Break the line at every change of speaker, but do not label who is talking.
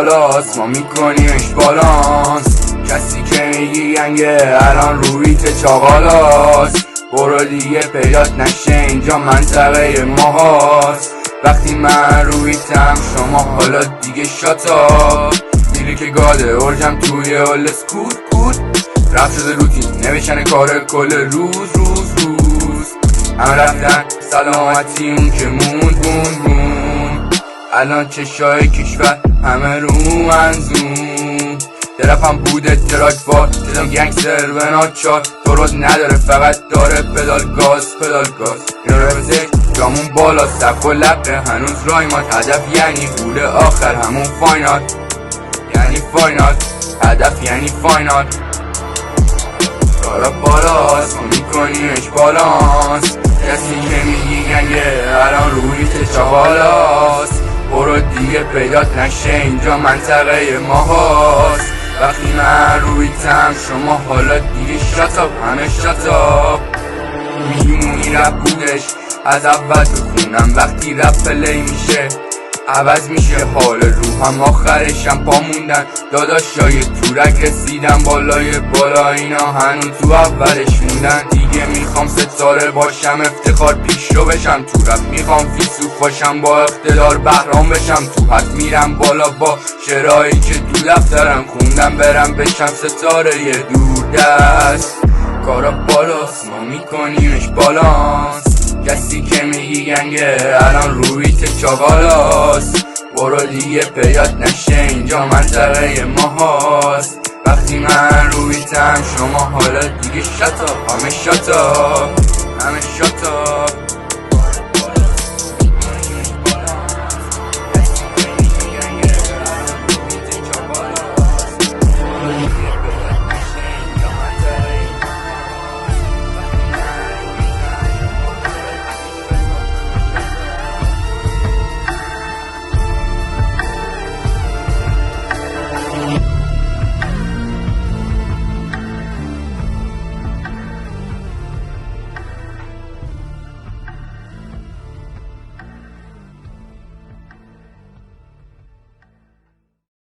بالاست ما میکنیمش بالانس. کسی که میگی گنگه الان رویت چاقالاست. برو دیگه پیدات نشه اینجا منطقه ماهاست. وقتی من رویتم شما حالا دیگه شاتا. دیگه که گاده ارجم توی حال سکوت رفت شده روتین نوشن کار کل روز همه رفتن سلامتی اون که موند الان چشای کشور همه رو منظوم. درپم بوده تراک بار شدم گنگستر به ناچار. درست نداره فقط داره پدال گاز اینو رفزش جامون بالا سف و لبه هنوز رایمات. هدف یعنی بوده آخر همون فاینال هدف یعنی فاینال. کارا بالاست ما میکنیمش بالانس. کسی که میگی گنگه الان رویت چاقالاست. برو دیگه پیدات نشه اینجا منطقه ماهاست. وقتی من رویتم شما حالا دیگه شاتاپ همه شاتاپ. میمونی رپ بودش از اول تو خونم. وقتی رپ پلی میشه عوض میشه حال روحم. آخرشم پا موندن داداشای تورک رسیدن بالا اینا هنوز تو اولش موندن. دیگه میخوام ستاره باشم افتخار پیشرو بشم تو رپ. میخوام فیلسوف باشم با اقتدار بهرام بشم تو حد. میرم بالا با شرایی که تو دفترم خوندم برم بشم ستاره یه دور دست. کارا بالاست ما میکنیمش بالانس. کسی که میگی گنگه الان رویت چاقالاست. برو دیگه پیدات نشه اینجا منطقه ماهاست. وقتی من رویتم شما حالا دیگه شاتا همه شاتا